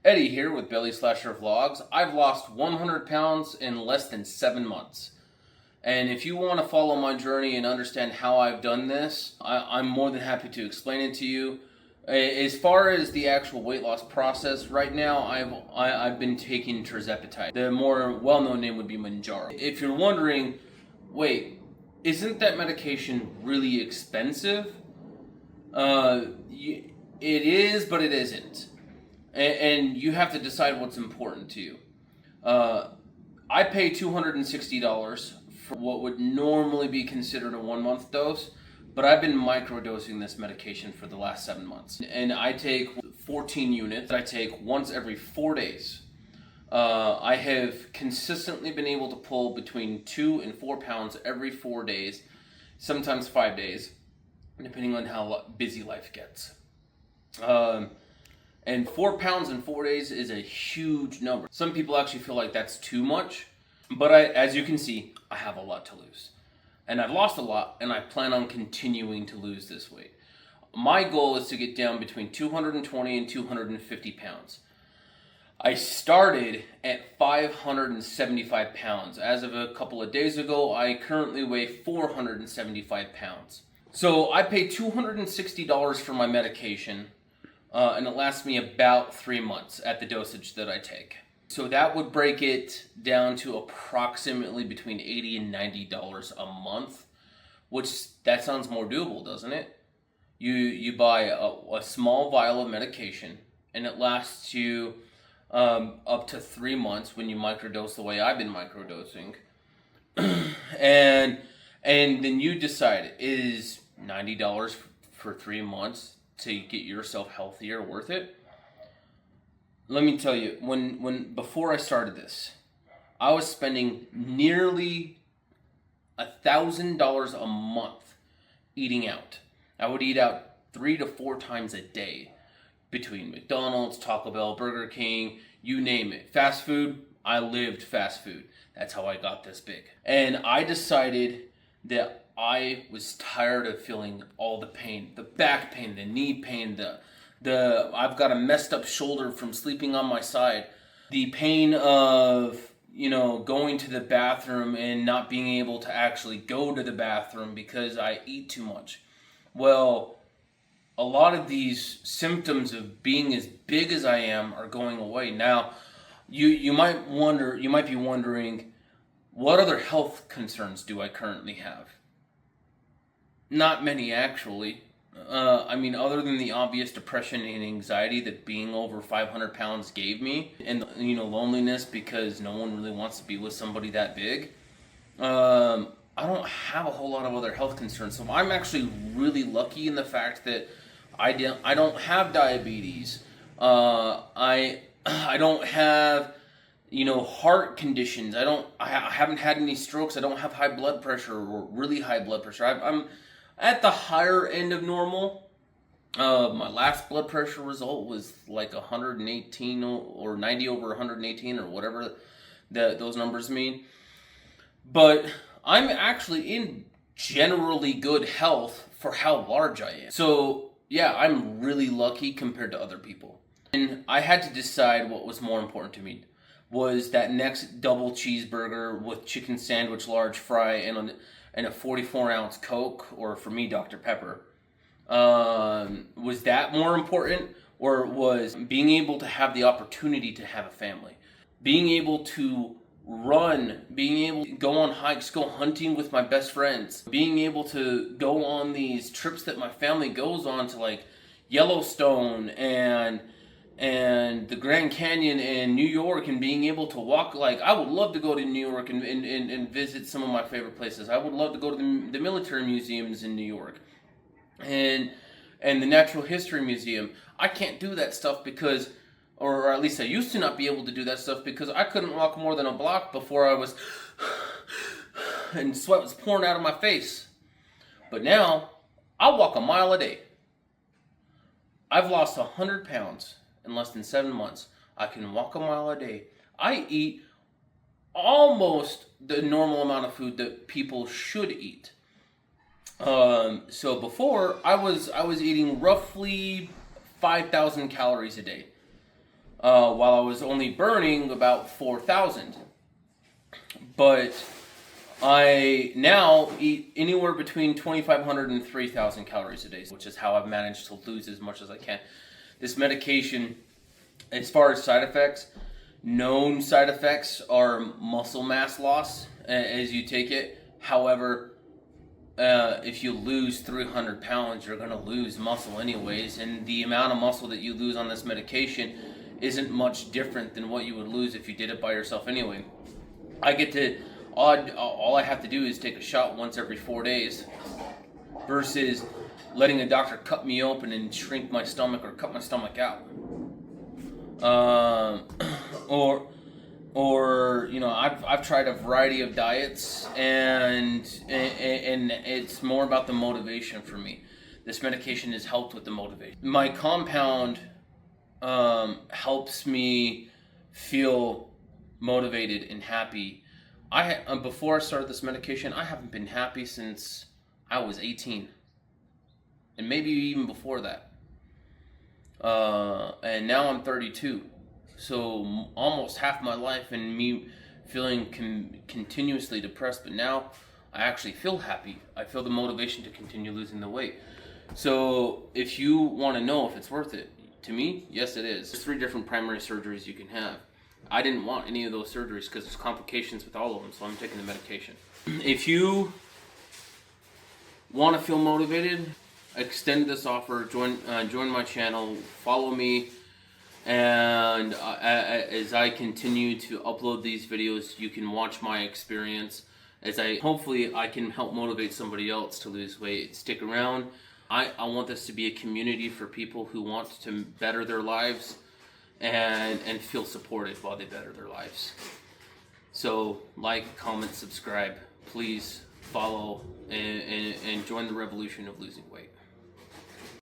Eddie here with Belly Slasher Vlogs. I've lost 100 pounds in less than 7 months. And if you want to follow my journey and understand how I've done this, I'm more than happy to explain it to you. As far as the actual weight loss process, right now I've been taking Tirzepatide. The more well-known name would be Mounjaro. If you're wondering, wait, isn't that medication really expensive? It is, but it isn't. And you have to decide what's important to you. I pay $260 for what would normally be considered a 1-month dose, but I've been microdosing this medication for the last 7 months. And I take 14 units that I take once every 4 days. I have consistently been able to pull between 2 and 4 pounds every 4 days, sometimes 5 days, depending on how busy life gets. And 4 pounds in 4 days is a huge number. Some people actually feel like that's too much, but as you can see, I have a lot to lose. And I've lost a lot, and I plan on continuing to lose this weight. My goal is to get down between 220 and 250 pounds. I started at 575 pounds. As of a couple of days ago, I currently weigh 475 pounds. So I pay $260 for my medication. And it lasts me about 3 months at the dosage that I take. So that would break it down to approximately between $80 and $90 a month, which that sounds more doable, doesn't it? You buy a small vial of medication, and it lasts you up to 3 months when you microdose the way I've been microdosing. and then you decide, is $90 for 3 months to get yourself healthier worth it? Let me tell you, before I started this, I was spending nearly $1,000 a month eating out. I would eat out 3 to 4 times a day between McDonald's, Taco Bell, Burger King, you name it. Fast food, I lived fast food. That's how I got this big. And I decided that I was tired of feeling all the pain, the back pain, the knee pain, I've got a messed up shoulder from sleeping on my side, the pain of, going to the bathroom and not being able to actually go to the bathroom because I eat too much. Well, a lot of these symptoms of being as big as I am are going away. Now, you might be wondering, what other health concerns do I currently have? Not many, actually. Other than the obvious depression and anxiety that being over 500 pounds gave me, and, loneliness because no one really wants to be with somebody that big, I don't have a whole lot of other health concerns. So I'm actually really lucky in the fact that I don't have diabetes. I don't have, heart conditions. I haven't had any strokes. I don't have high blood pressure or really high blood pressure. I'm at the higher end of normal. My last blood pressure result was like 118 or 90 over 118 or whatever those numbers mean. But I'm actually in generally good health for how large I am. So yeah, I'm really lucky compared to other people. And I had to decide what was more important to me. Was that next double cheeseburger with chicken sandwich, large fry, and a 44-ounce Coke, or for me, Dr. Pepper. Was that more important, or was being able to have the opportunity to have a family? Being able to run, being able to go on hikes, go hunting with my best friends, being able to go on these trips that my family goes on to, like Yellowstone and the Grand Canyon in New York, and being able to walk, like, I would love to go to New York and visit some of my favorite places. I would love to go to the military museums in New York and the Natural History Museum. I can't do that stuff because, or at least I used to not be able to do that stuff because I couldn't walk more than a block before I was, and sweat was pouring out of my face. But now, I walk a mile a day. I've lost 100 pounds. In less than 7 months. I can walk a mile a day. I eat almost the normal amount of food that people should eat. So before, I was eating roughly 5,000 calories a day. while I was only burning about 4,000. But I now eat anywhere between 2,500 and 3,000 calories a day, which is how I've managed to lose as much as I can. This medication, as far as side effects, known side effects are muscle mass loss as you take it. However, if you lose 300 pounds, you're going to lose muscle anyways, and the amount of muscle that you lose on this medication isn't much different than what you would lose if you did it by yourself anyway. I get to, all I have to do is take a shot once every 4 days versus letting a doctor cut me open and shrink my stomach or cut my stomach out. Or you know, I've tried a variety of diets, and it's more about the motivation for me. This medication has helped with the motivation. My compound helps me feel motivated and happy. Before I started this medication, I haven't been happy since I was 18, and maybe even before that. And now I'm 32, so almost half my life and me feeling continuously depressed. But now I actually feel happy. I feel the motivation to continue losing the weight. So if you want to know if it's worth it, to me, yes, it is. There's 3 different primary surgeries you can have. I didn't want any of those surgeries because there's complications with all of them, so I'm taking the medication. If you want to feel motivated, extend this offer, join my channel, follow me, and as I continue to upload these videos, you can watch my experience as hopefully I can help motivate somebody else to lose weight. Stick around. I want this to be a community for people who want to better their lives and feel supported while they better their lives. So like, comment, subscribe. Please follow and join the revolution of losing weight.